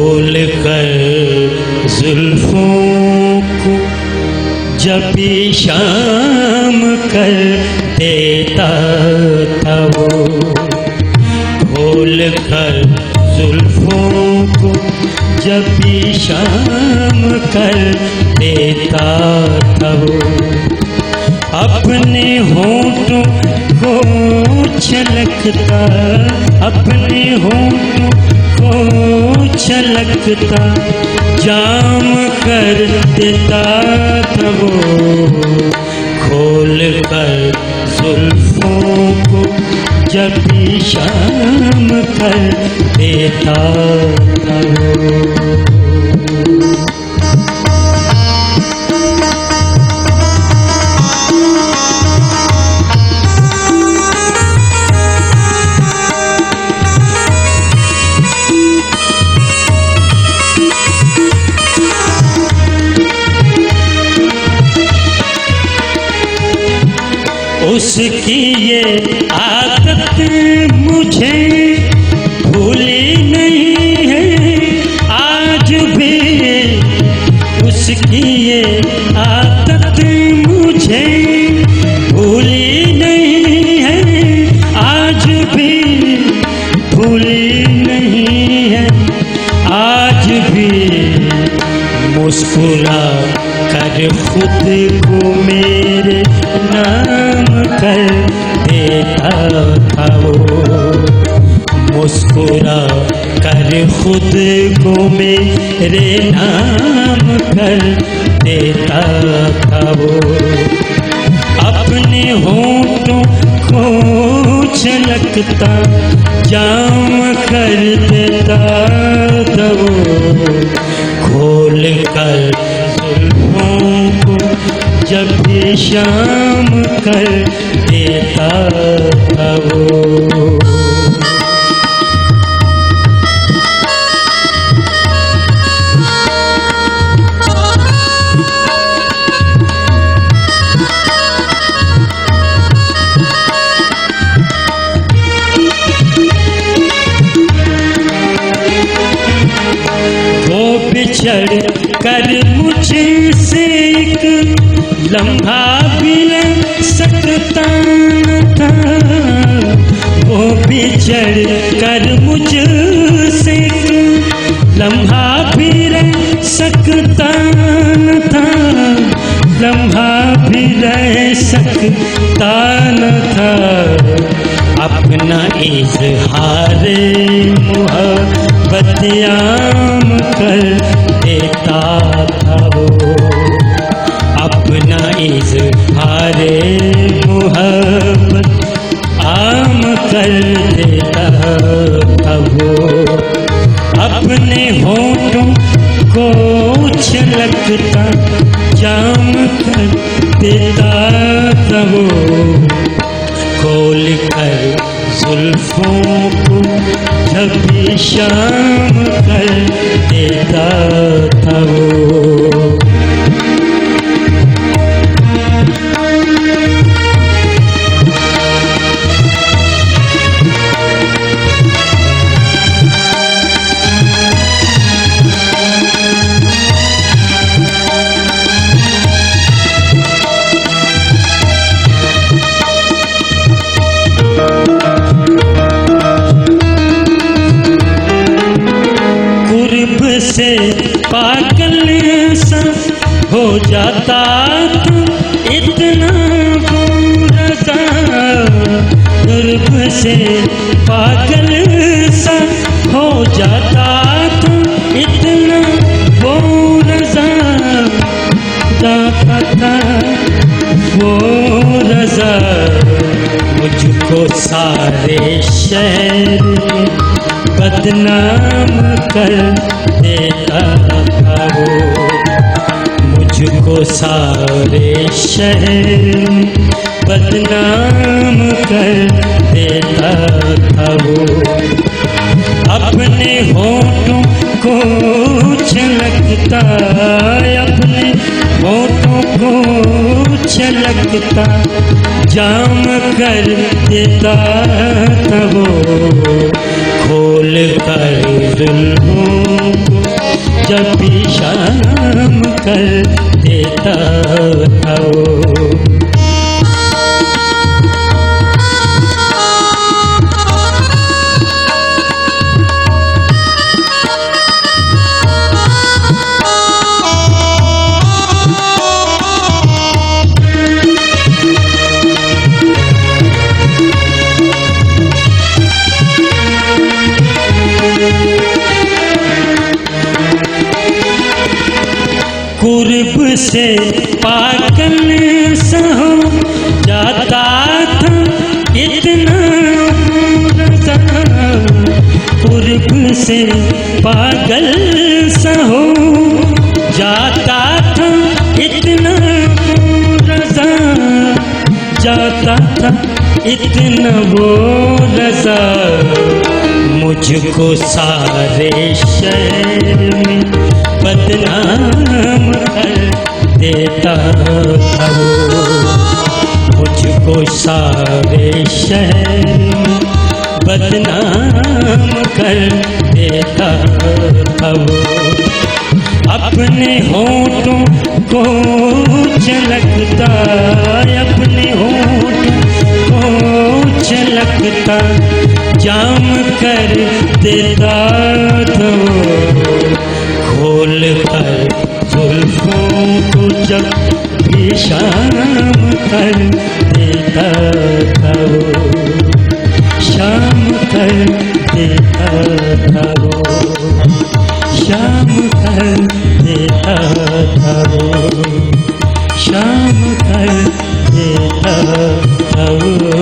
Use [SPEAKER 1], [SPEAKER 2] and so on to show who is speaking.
[SPEAKER 1] खोल कर जुल्फों को जब भी शाम कर देता था वो, खोल कर जुल्फों को जब भी शाम कर देता था वो, अपने होठों को छलकता, अपने होठों को छलकता जाम कर देता था वो, खोल कर जुल्फों को जब भी शाम कर देता था वो। उसकी ये आदत मुझे भूली नहीं है आज भी, उसकी ये आदत मुझे भूली नहीं है आज भी, भूली नहीं है आज भी। मुस्कुरा कर खुद को मेरे नाम कर देता था वो, मुस्कुरा कर खुद को मेरे नाम कर देता था वो, अपने होठों को छलकता जाम कर देता था वो, खोल कर जुल्फों को जब भी शाम कर देता था वो। वो बिछड़ कर मुझसे एक लम्हा भी रह सकता न था, वो बिछड़ कर मुझसे एक लम्हा भी रह सकता न था, लम्हा भी रह सकता न था, अपना इज़हार मोहब्बत आम कर देता था वो, अपना इज़हार मोहब्बत आम कर देता था वो, अपने होठों को छलकता जाम कर देता था वो, खोल कर जुल्फों को जब भी शाम कर देता था वो। से पागल सा हो जाता था इतना रज़ा, कुर्ब से पागल सा हो जाता था इतना वो रज़ा, जाता था वो रज़ा, मुझको सारे शहर में बदनाम कर देता था वो, मुझको सारे शहर में बदनाम कर देता था वो, अपने होठों को छलकता, अपने होठों को छलकता जाम कर देता था वो, खोल कर जुल्फों को जब भी शाम कर देता था वो। कुर्ब से पागल सा हो जाता था इतना रज़ा, कुर्ब से पागल सा हो जाता था इतना रज़ा, जाता था इतना वो रज़ा, मुझको सारे शहर में बदनाम कर देता था वो, मुझको सारे शहर में बदनाम कर देता था वो। अपने होठों को झलकता, अपने होठों को झलकता जाम कर देता था वो, खोल कर जुल्फों को जब भी शाम कर देता था वो, शाम कर देता था वो, शाम कर देता था वो, शाम कर देता था वो।